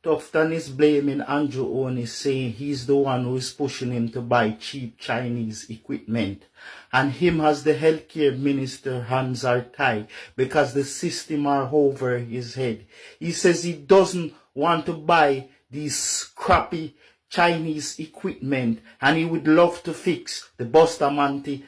Tufton is blaming Andrew Onis, saying he's the one who is pushing him to buy cheap Chinese equipment. And him as the healthcare minister, hands are tied because the system are over his head. He says he doesn't want to buy these crappy Chinese equipment and he would love to fix the Bustamante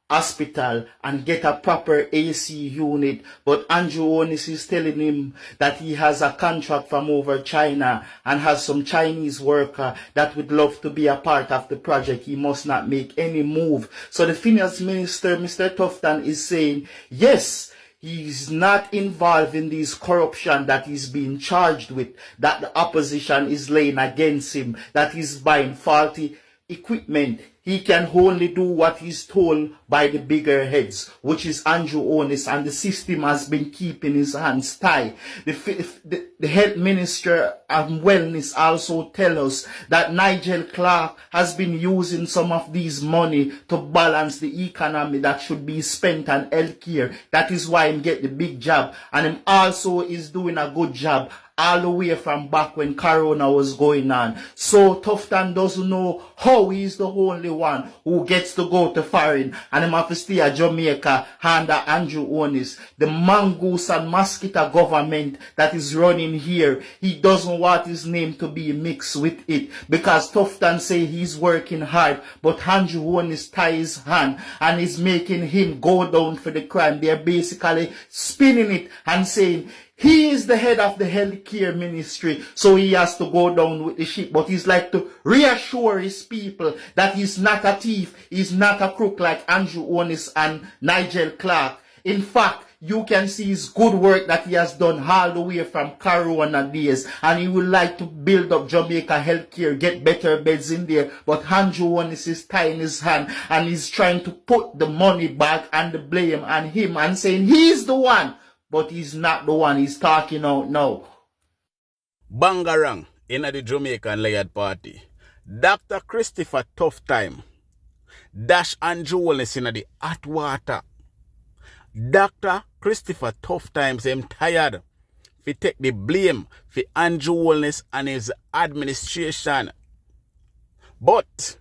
hospital and get a proper AC unit, but Andrew Onis is telling him that he has a contract from over China and has some Chinese worker that would love to be a part of the project. He must not make any move. So the finance minister, Mr. Tufton, is saying yes, he's not involved in this corruption that he's being charged with, that the opposition is laying against him, that he's buying faulty equipment. He can only do what he's told by the bigger heads, which is Andrew Onis, and the system has been keeping his hands tied. The health minister and wellness also tell us that Nigel Clark has been using some of these money to balance the economy that should be spent on healthcare. That is why he get the big job, and him also is doing a good job all the way from back when Corona was going on. So Tufton doesn't know how he's the only one who gets to go to foreign and him have to stay at Jamaica under Andrew Onis. The mongoose and mosquito government that is running here, he doesn't want his name to be mixed with it because Tufton say he's working hard, but Andrew Onis tie his hand and is making him go down for the crime. They're basically spinning it and saying he is the head of the healthcare ministry, so he has to go down with the ship. But he's like to reassure his people that he's not a thief, he's not a crook like Andrew Onis and Nigel Clark. In fact, you can see his good work that he has done all the way from Corona days, and he would like to build up Jamaica healthcare, get better beds in there. But Andrew Onis is tying his hand and he's trying to put the money back and the blame on him and saying he's the one. But he's not the one he's talking out now. Bangarang in the Jamaican Laird Party. Dr. Christopher Tufton dash Andrew Holiness in the hot water. Dr. Christopher Tufton him tired to take the blame for Andrew Holiness and his administration. But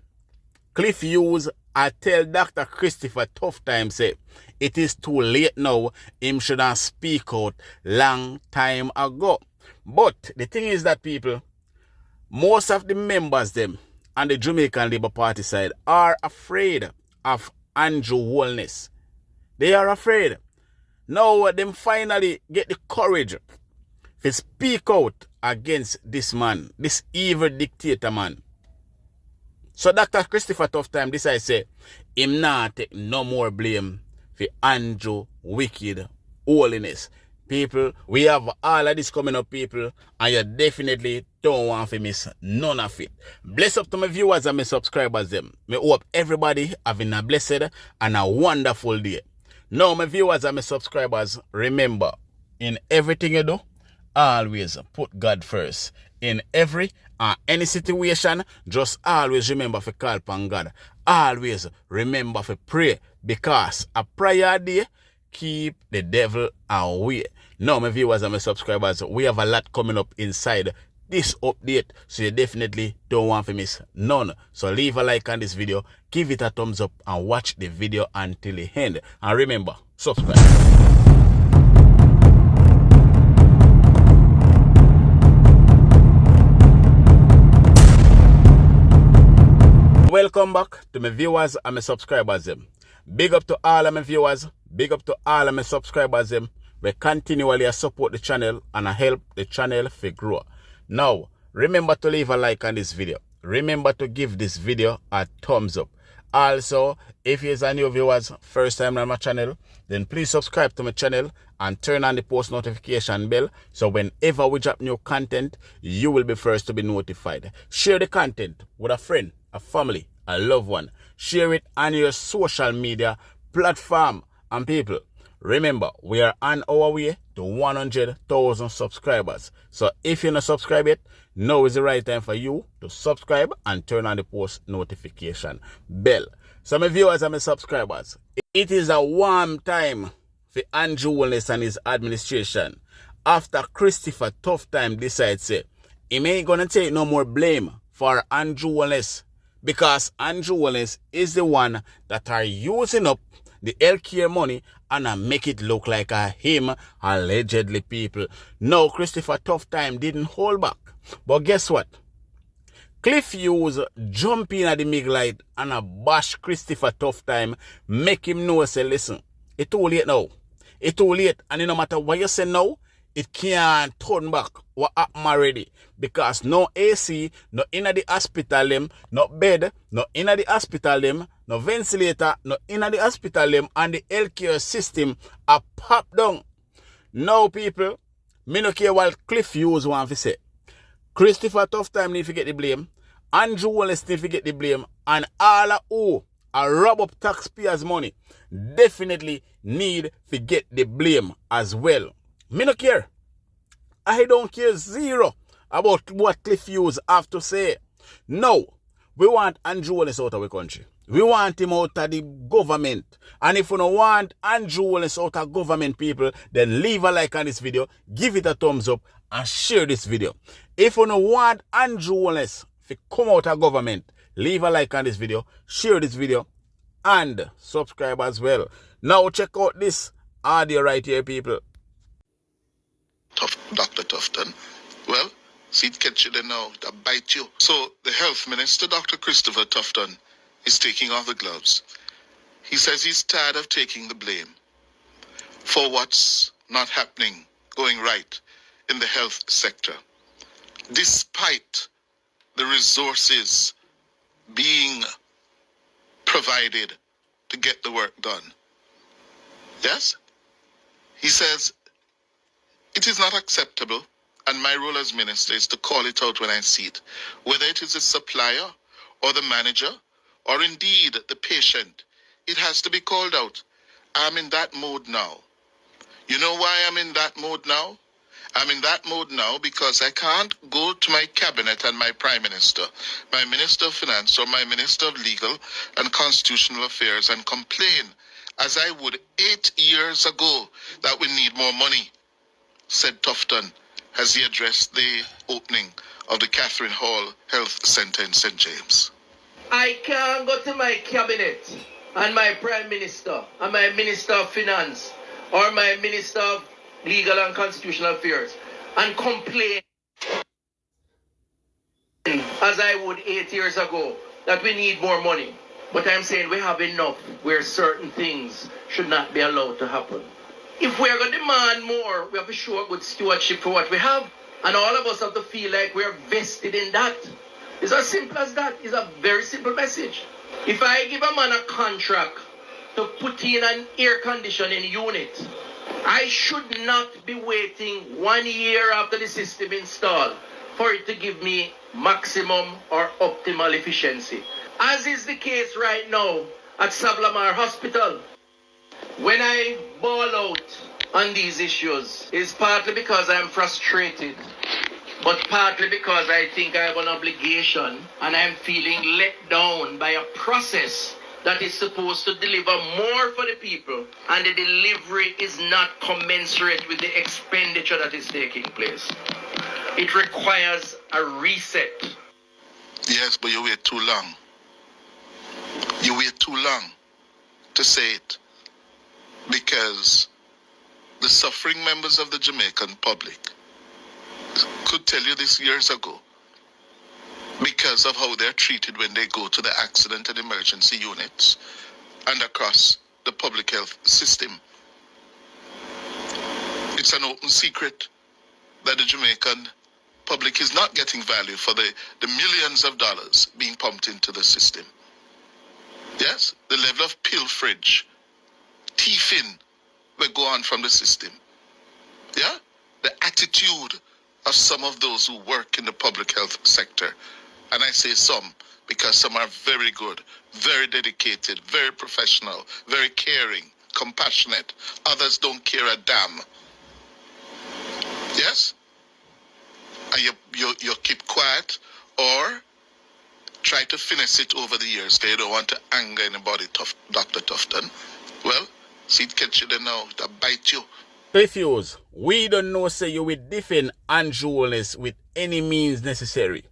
Cliff Hughes, I tell Dr. Christopher Tufton say it is too late now. Him should have speak out long time ago. But the thing is that people, most of the members them on the Jamaican Labour Party side are afraid of Andrew Holiness. They are afraid. Now them finally get the courage to speak out against this man, this evil dictator man. So Dr. Christopher Tufton decides say him not take no more blame for Andrew wicked holiness. People, we have all of this coming up, people, and you definitely don't want to miss none of it. Bless up to my viewers and my subscribers them. Me hope everybody having a blessed and a wonderful day. Now my viewers and my subscribers, remember, in everything you do, always put God first. In every and any situation, just always remember to call upon God. Always remember to pray, because a prayer day keep the devil away. Now, my viewers and my subscribers, we have a lot coming up inside this update, so you definitely don't want to miss none. So leave a like on this video, give it a thumbs up, and watch the video until the end. And remember, subscribe. Welcome back to my viewers and my subscribers them. Big up to all of my viewers, big up to all of my subscribers them. We continually support the channel and help the channel to grow. Now, remember to leave a like on this video. Remember to give this video a thumbs up. Also, if you're a new viewers, first time on my channel, then please subscribe to my channel and turn on the post notification bell, so whenever we drop new content, you will be first to be notified. Share the content with a friend, a family, a loved one. Share it on your social media platform. And people, remember, we are on our way to 100,000 subscribers. So if you're not subscribed yet, now is the right time for you to subscribe and turn on the post notification bell. So my viewers and my subscribers, it is a warm time for Andrew Holiness and his administration after Christopher Tufton decides say He ain't gonna take no more blame for Andrew Holiness, because Andrew Holiness is the one that are using up the healthcare money and make it look like him allegedly people. No, Christopher Tufton didn't hold back. But guess what? Cliff Hughes jump in at the big light and bash Christopher Tufton, make him know, say, listen, it's too late now. It's too late, and no matter what you say now, it can't turn back what happened already. Because no AC, no inna the hospital them, no bed, no inna the hospital them, no ventilator, no inna the hospital them, and the healthcare system are popped down. Now people, me no care what Cliff Hughes want to say. Christopher Tufton need to get the blame, Andrew Holiness need to get the blame, and all of who are rob up taxpayers' money definitely need to get the blame as well. Me no care. I don't care zero about what Cliff Hughes have to say. No, we want Andrew Holiness out of the country. We want him out of the government. And if you don't want Andrew Holiness out of government, people, then leave a like on this video, give it a thumbs up, and share this video. If you don't want Andrew Holiness to come out of government, leave a like on this video, share this video, and subscribe as well. Now check out this audio right here, people. Dr. Tufton. Well, see it catch you there now, that bite you. So the health minister, Dr. Christopher Tufton, is taking off the gloves. He says he's tired of taking the blame for what's not happening, going right in the health sector, despite the resources being provided to get the work done. Yes? He says, it is not acceptable, and my role as minister is to call it out when I see it, whether it is a supplier or the manager or indeed the patient. It has to be called out. I'm in that mode now. You know why I'm in that mode now? I'm in that mode now because I can't go to my cabinet and my prime minister, my minister of finance or my minister of legal and constitutional affairs and complain as I would 8 years ago that we need more money, said Tufton as he addressed the opening of the Catherine Hall Health Centre in St. James. I can't go to my cabinet and my prime minister and my minister of finance or my minister of legal and constitutional affairs and complain as I would 8 years ago that we need more money. But I'm saying we have enough where certain things should not be allowed to happen. If we're going to demand more, we have to show a good stewardship for what we have. And all of us have to feel like we're vested in that. It's as simple as that. It's a very simple message. If I give a man a contract to put in an air conditioning unit, I should not be waiting 1 year after the system installed for it to give me maximum or optimal efficiency. As is the case right now at Sablamar Hospital. When I bawl out on these issues, it's partly because I'm frustrated, but partly because I think I have an obligation and I'm feeling let down by a process that is supposed to deliver more for the people, and the delivery is not commensurate with the expenditure that is taking place. It requires a reset. Yes, but you wait too long. You wait too long to say it, because the suffering members of the Jamaican public could tell you this years ago because of how they're treated when they go to the accident and emergency units and across the public health system. It's an open secret that the Jamaican public is not getting value for the millions of dollars being pumped into the system. Yes, the level of pilferage, thieving will go on from the system. Yeah, the attitude of some of those who work in the public health sector. And I say some because some are very good, very dedicated, very professional, very caring, compassionate. Others don't care a damn. Yes? And you keep quiet or try to finesse it over the years because you don't want to anger anybody, Dr. Tufton. Well, see it catch you there now, that bite you. Cliffius, we don't know say you will defend Andrew Holiness with any means necessary.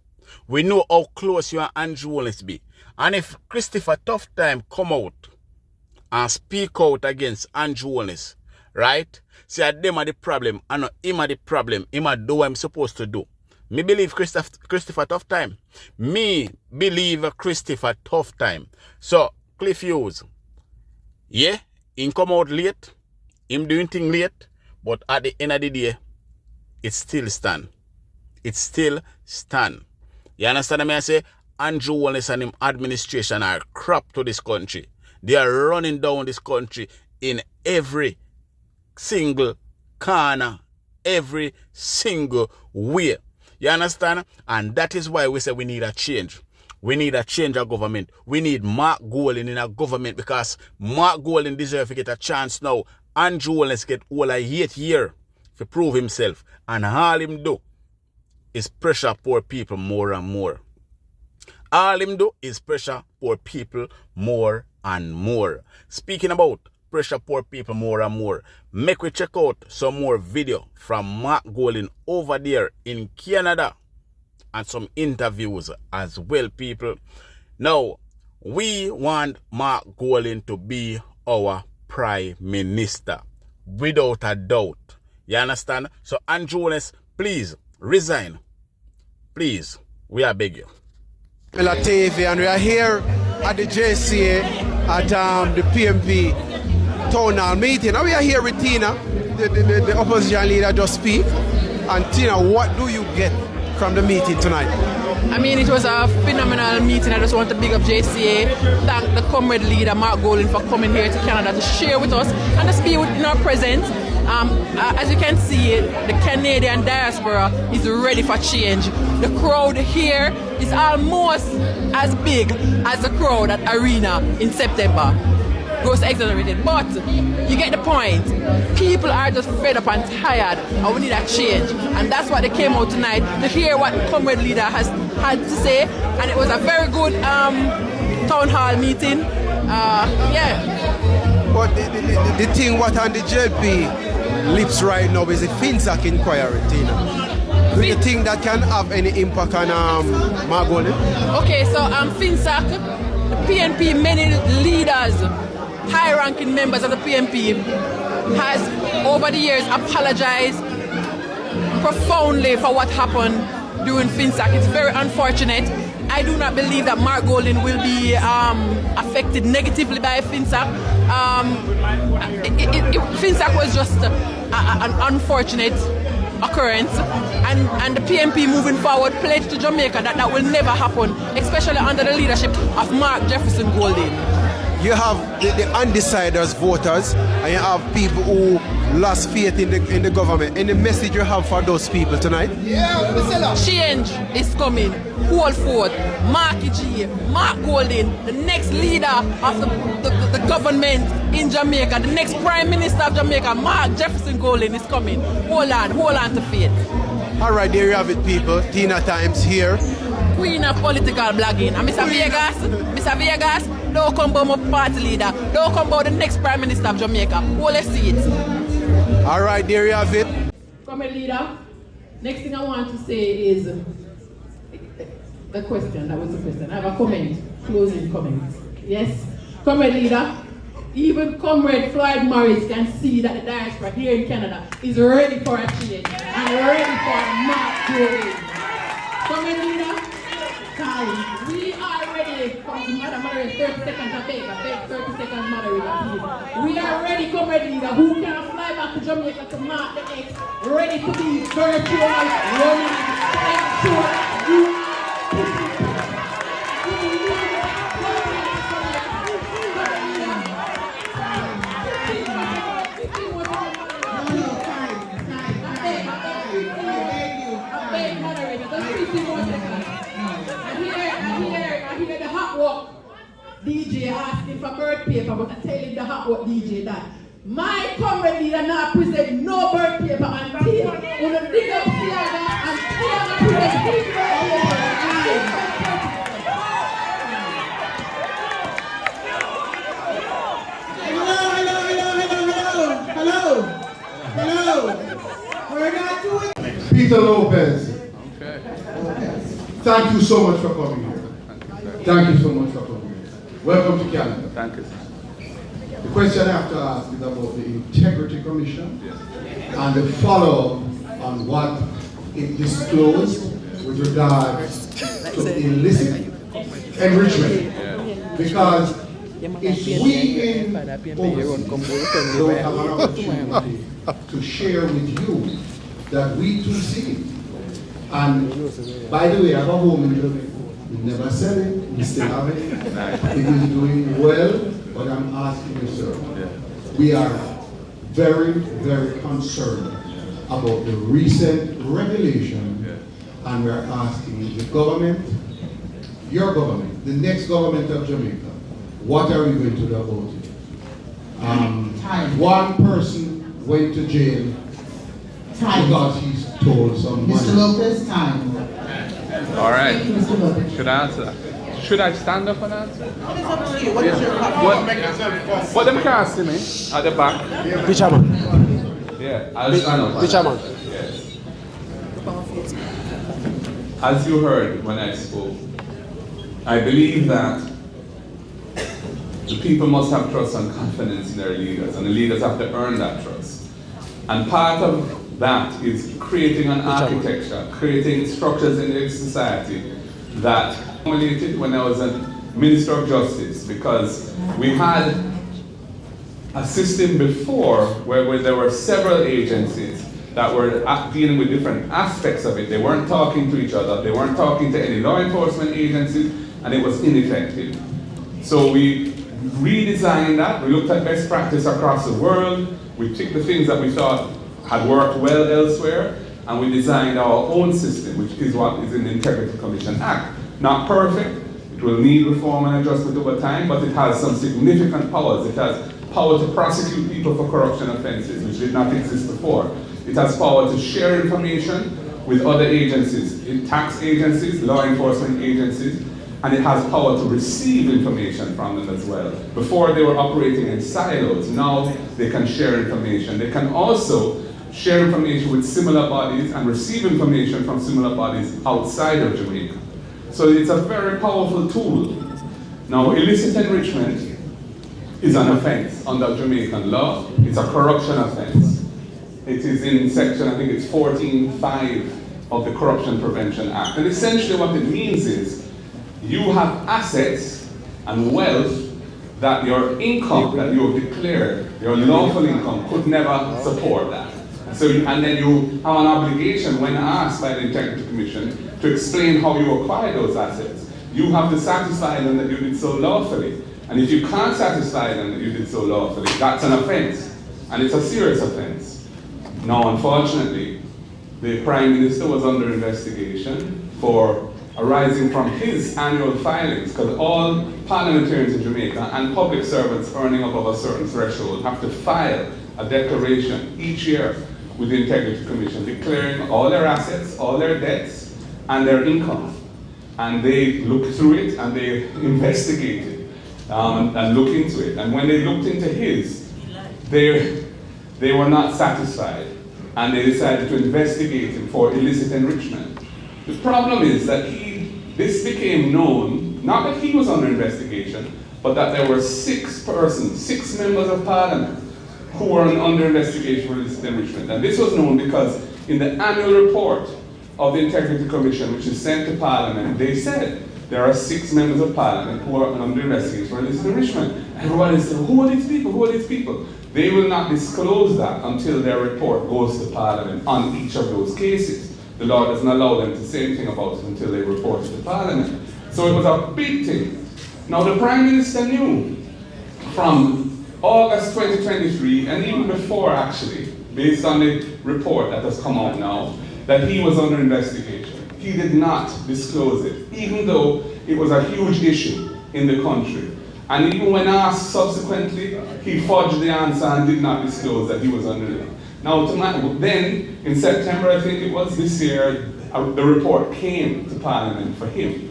We know how close you and Andrew Holiness be. And if Christopher Tufton come out and speak out against Andrew Holiness, right? Say them are the problem, and not him are the problem. Him are do what I'm supposed to do. Me believe Christopher Tufton. Me believe Christopher Tufton. So, Cliffius, yeah, him come out late, him doing thing late, but at the end of the day, it still stand. It still stand. You understand me? I say Andrew Holiness and him administration are crap to this country. They are running down this country in every single corner, every single way. You understand? And that is why we say we need a change. We need a change of government. We need Mark Golding in a government because Mark Golding deserves to get a chance now. Andrew Holiness get all a 8 years to prove himself. And all him do is pressure poor people more and more. All him do is pressure poor people more and more. Speaking about pressure poor people more and more, make we check out some more video from Mark Golding over there in Canada and some interviews as well, people. Now, we want Mark Golding to be our Prime Minister without a doubt. You understand? So Andrew Holiness, please resign. Please, we are begging. TV, and we are here at the JCA at the PMP town hall meeting. Now we are here with Tina, the opposition leader, just speak. And Tina, what do you get from the meeting tonight? I mean, it was a phenomenal meeting. I just want to big up JCA, thank the comrade leader Mark Golding for coming here to Canada to share with us and to speak in our presence. As you can see, the Canadian diaspora is ready for change. The crowd here is almost as big as the crowd at Arena in September. Gross exaggerated, but you get the point. People are just fed up and tired, and we need a change. And that's why they came out tonight to hear what the comrade leader has had to say. And it was a very good town hall meeting. Yeah. But the thing what on the JP lips right now is the FinSAC inquiry, Tina. Do you think that can have any impact on Mark Golding? Okay, so FinSAC, the PNP, many leaders, high-ranking members of the PNP has over the years apologized profoundly for what happened during FinSAC. It's very unfortunate. I do not believe that Mark Golding will be affected negatively by FinSAC. FinSAC was just an unfortunate occurrence, and the PNP moving forward pledged to Jamaica that will never happen, especially under the leadership of Mark Jefferson Golding. You have the undecided voters, and you have people who lost faith in the government. Any message you have for those people tonight? Change is coming. Hold forth. Mark G, Mark Golding, the next leader of the government in Jamaica, the next Prime Minister of Jamaica, Mark Jefferson Golding is coming. Hold on to faith. All right, there you have it, people. Tina Times here. Queen of political blogging. And Mr. Vegas, don't come about my party leader. Don't come about the next Prime Minister of Jamaica. Hold a seat. All right, there you have it. Comrade leader, next thing I want to say is the question. That was the question. I have a comment, closing comment. Yes, comrade leader, even Comrade Floyd Morris can see that the diaspora here in Canada is ready for a change and ready for a Mark Golding. Comrade leader, we are ready for Madam Moderator, 30 seconds I beg 30 seconds Moderator, please. We are ready, comrade leader, who can fly back to Jamaica to mark the X, ready to be virtual, running, ensure you are DJ asking for birth paper, but I tell him the hot work DJ that my comrade leader now present no birth paper until on the dig up Tiaga and Tiaga present his birth paper. Hello. Peter Lopez. Okay. Thank you so much for coming here. Thank you so much for coming here. Welcome to Canada. Thank you. The question I have to ask is about the Integrity Commission and the follow-up on what it disclosed with regards to illicit enrichment. Because if we in overseas don't have an opportunity to share with you that we too see it. And by the way, I have a home in Jamaica. We never sell it, we still have it. It is doing well, but I'm asking you, sir. We are very, very concerned about the recent regulation, and we're asking the government, your government, the next government of Jamaica, what are we going to do about it? One person went to jail because he's told some money. Mr. Lopez, time. All right. Mr. Lopez. Should I answer that? Should I stand up and answer? It's up to you. What is your What them can't see me at the back? Fisherman. Yeah, I'll stand up. Fisherman. Yes. As you heard when I spoke, I believe that the people must have trust and confidence in their leaders, and the leaders have to earn that trust. And part of that is creating an architecture, creating structures in the society that formulated when I was a Minister of Justice, because we had a system before where there were several agencies that were dealing with different aspects of it. They weren't talking to each other, they weren't talking to any law enforcement agencies, and it was ineffective. So we redesigned that. We looked at best practice across the world. We took the things that we thought had worked well elsewhere, and we designed our own system, which is what is in the Integrity Commission Act. Not perfect, it will need reform and adjustment over time, but it has some significant powers. It has power to prosecute people for corruption offenses, which did not exist before. It has power to share information with other agencies, tax agencies, law enforcement agencies, and it has power to receive information from them as well. Before they were operating in silos, now they can share information. They can also share information with similar bodies and receive information from similar bodies outside of Jamaica. So it's a very powerful tool. Now, illicit enrichment is an offense under Jamaican law. It's a corruption offense. It is in section, I think it's 14.5 of the Corruption Prevention Act. And essentially what it means is, you have assets and wealth that your income that you have declared, your lawful income, could never support that. So, and then you have an obligation when asked by the Integrity Commission to explain how you acquired those assets. You have to satisfy them that you did so lawfully. And if you can't satisfy them that you did so lawfully, that's an offense. And it's a serious offense. Now, unfortunately, the Prime Minister was under investigation for arising from his annual filings, because all parliamentarians in Jamaica and public servants earning above a certain threshold have to file a declaration each year with the Integrity Commission declaring all their assets, all their debts, and their income. And they look through it and they investigate it and look into it. And when they looked into his, they were not satisfied, and they decided to investigate him for illicit enrichment. The problem is that this became known, not that he was under investigation, but that there were 6 members of parliament who were under investigation for illicit enrichment. And this was known because in the annual report of the Integrity Commission, which is sent to parliament, they said there are 6 members of parliament who are under investigation for illicit enrichment. Everybody said, who are these people? Who are these people? They will not disclose that until their report goes to parliament on each of those cases. The law doesn't allow them to say anything about it until they report it to Parliament. So it was a big thing. Now the Prime Minister knew from August 2023, and even before actually, based on the report that has come out now, that he was under investigation. He did not disclose it, even though it was a huge issue in the country. And even when asked subsequently, he fudged the answer and did not disclose that he was under it. Now, then, in September, I think it was, this year, the report came to Parliament for him.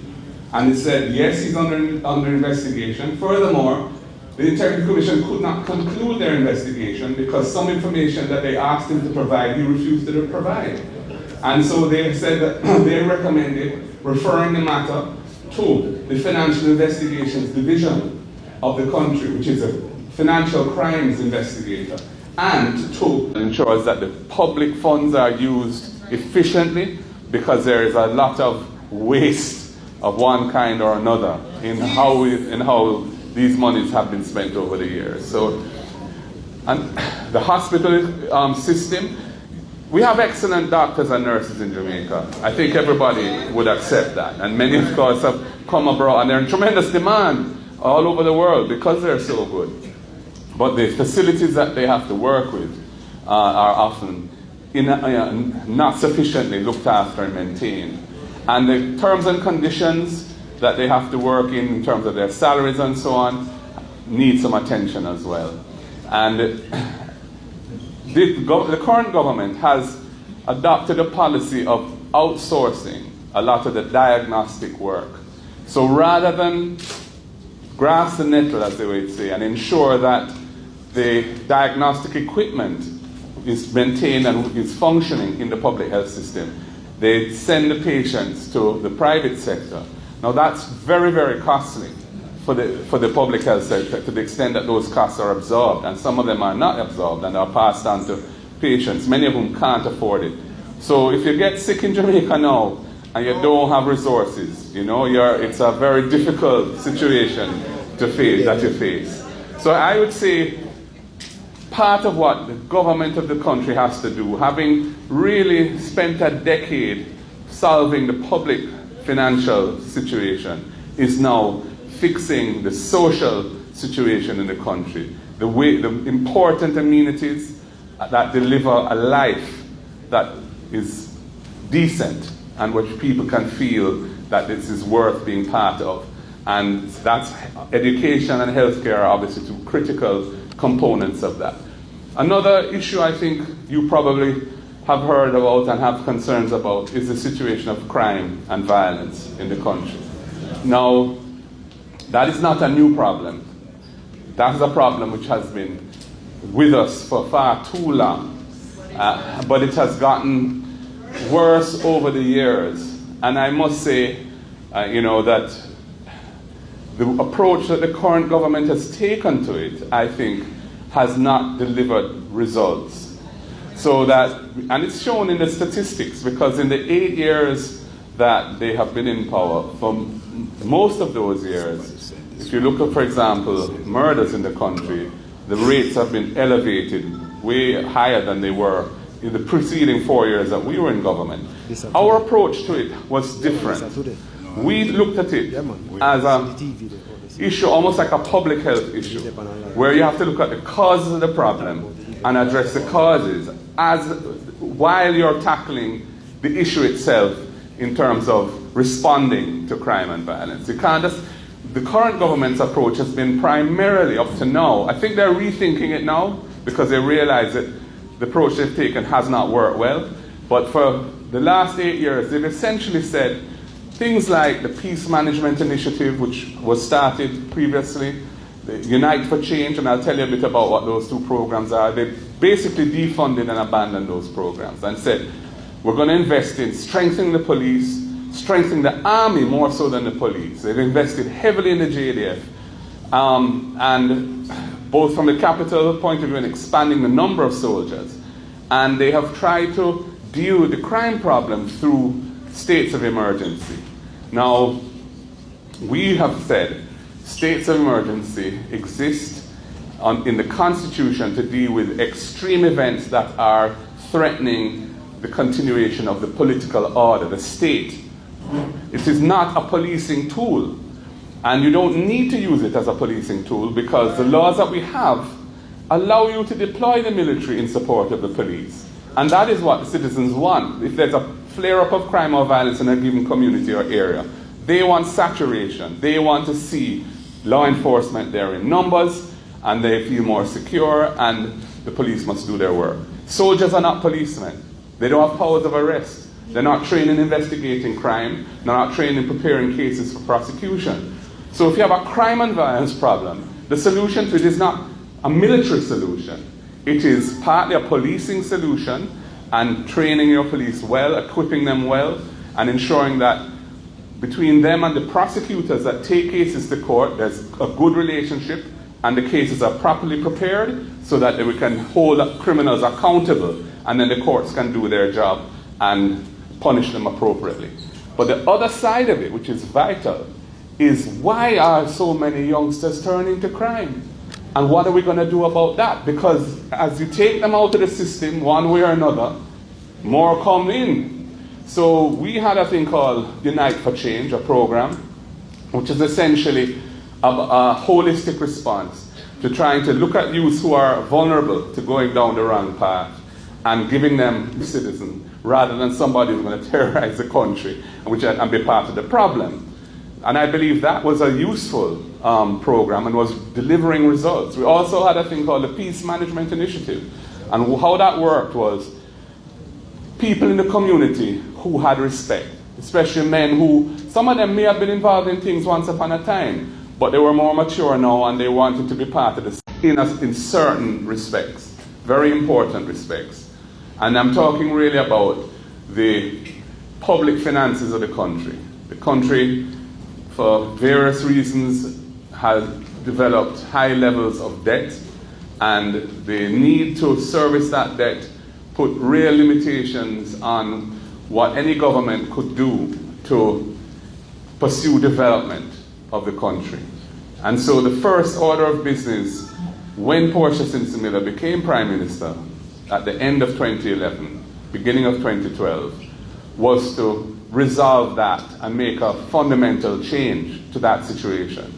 And it said, yes, he's under investigation. Furthermore, the Integrity Commission could not conclude their investigation because some information that they asked him to provide, he refused to provide. And so they said that they recommended referring the matter to the Financial Investigations Division of the country, which is a financial crimes investigator, and to ensure that the public funds are used efficiently, because there is a lot of waste of one kind or another in how these monies have been spent over the years. So, and the hospital system, we have excellent doctors and nurses in Jamaica. I think everybody would accept that. And many, of course, have come abroad, and they're in tremendous demand all over the world because they're so good. But the facilities that they have to work with are often not sufficiently looked after and maintained. And the terms and conditions that they have to work in terms of their salaries and so on need some attention as well. And the current government has adopted a policy of outsourcing a lot of the diagnostic work. So rather than grasp the nettle, as they would say, and ensure that the diagnostic equipment is maintained and is functioning in the public health system, they send the patients to the private sector. Now that's very, very costly for the public health sector, to the extent that those costs are absorbed, and some of them are not absorbed and are passed on to patients, many of whom can't afford it. So if you get sick in Jamaica now and you don't have resources, you know, it's a very difficult situation to face, that you face. So I would say part of what the government of the country has to do, having really spent a decade solving the public financial situation, is now fixing the social situation in the country. The important amenities that deliver a life that is decent and which people can feel that this is worth being part of. And that's education and healthcare are obviously two critical components of that. Another issue I think you probably have heard about and have concerns about is the situation of crime and violence in the country. Now, that is not a new problem. That is a problem which has been with us for far too long. But it has gotten worse over the years. And I must say, that the approach that the current government has taken to it, I think, has not delivered results. So that, and it's shown in the statistics, because in the 8 years that they have been in power, for most of those years, if you look at, for example, murders in the country, the rates have been elevated way higher than they were in the preceding 4 years that we were in government. Our approach to it was different. We looked at it as an issue, almost like a public health issue, where you have to look at the causes of the problem and address the causes while you're tackling the issue itself in terms of responding to crime and violence. You can't just, the current government's approach has been primarily, up to now, I think they're rethinking it now because they realize that the approach they've taken has not worked well. But for the last 8 years, they've essentially said things like the Peace Management Initiative, which was started previously, the Unite for Change, and I'll tell you a bit about what those two programs are. They basically defunded and abandoned those programs and said, we're going to invest in strengthening the police, strengthening the army more so than the police. They've invested heavily in the JDF, and both from the capital point of view and expanding the number of soldiers. And they have tried to deal with the crime problem through states of emergency. Now, we have said states of emergency exist in the Constitution to deal with extreme events that are threatening the continuation of the political order, the state. It is not a policing tool, and you don't need to use it as a policing tool because the laws that we have allow you to deploy the military in support of the police. And that is what the citizens want. If there's a flare-up of crime or violence in a given community or area, they want saturation. They want to see law enforcement there in numbers, and they feel more secure, and the police must do their work. Soldiers are not policemen. They don't have powers of arrest. They're not trained in investigating crime. They're not trained in preparing cases for prosecution. So if you have a crime and violence problem, the solution to it is not a military solution. It is partly a policing solution, and training your police well, equipping them well, and ensuring that between them and the prosecutors that take cases to court, there's a good relationship and the cases are properly prepared so that we can hold criminals accountable and then the courts can do their job and punish them appropriately. But the other side of it, which is vital, is why are so many youngsters turning to crime? And what are we going to do about that? Because as you take them out of the system, one way or another, more come in. So we had a thing called Unite for Change, a program, which is essentially a holistic response to trying to look at youths who are vulnerable to going down the wrong path and giving them citizen rather than somebody who's going to terrorize the country and be part of the problem. And I believe that was a useful program and was delivering results. We also had a thing called the Peace Management Initiative. And how that worked was people in the community who had respect, especially men who, some of them may have been involved in things once upon a time, but they were more mature now and they wanted to be part of this in certain respects, very important respects. And I'm talking really about the public finances of the country. The country, for various reasons, has developed high levels of debt, and the need to service that debt put real limitations on what any government could do to pursue development of the country. And so the first order of business when Portia Simpson Miller became Prime Minister at the end of 2011, beginning of 2012, was to resolve that and make a fundamental change to that situation.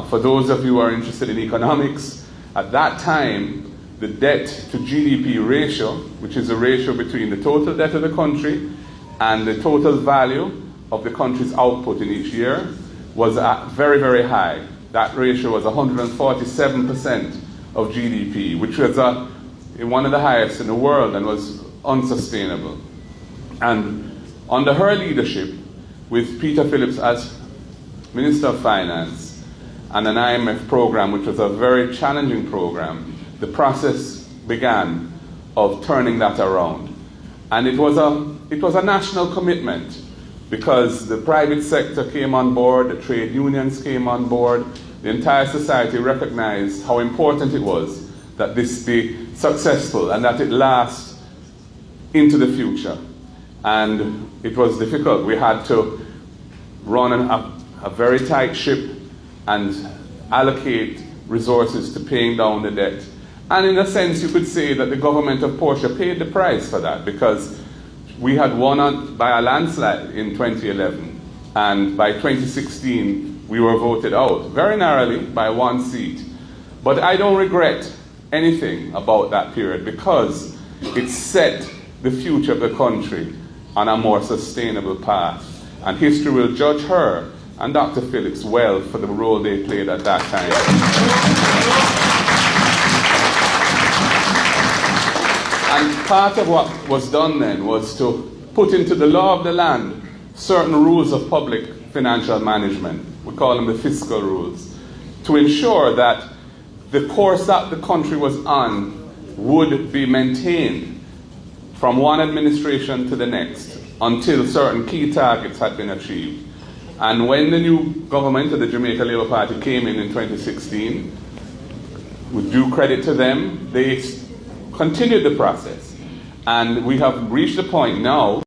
For those of you who are interested in economics, at that time, the debt to GDP ratio, which is a ratio between the total debt of the country and the total value of the country's output in each year, was very, very high. That ratio was 147% of GDP, which was one of the highest in the world and was unsustainable. And under her leadership, with Peter Phillips as Minister of Finance and an IMF program, which was a very challenging program, the process began of turning that around. And it was a national commitment, because the private sector came on board, the trade unions came on board, the entire society recognized how important it was that this be successful and that it last into the future. And it was difficult. We had to run a very tight ship and allocate resources to paying down the debt. And in a sense, you could say that the government of Portia paid the price for that, because we had won by a landslide in 2011, and by 2016 we were voted out, very narrowly, by 1 seat. But I don't regret anything about that period, because it set the future of the country on a more sustainable path. And history will judge her and Dr. Phillips well for the role they played at that time. And part of what was done then was to put into the law of the land certain rules of public financial management. We call them the fiscal rules, to ensure that the course that the country was on would be maintained from one administration to the next until certain key targets had been achieved. And when the new government of the Jamaica Labour Party came in 2016, with due credit to them, they continued the process. And we have reached a point now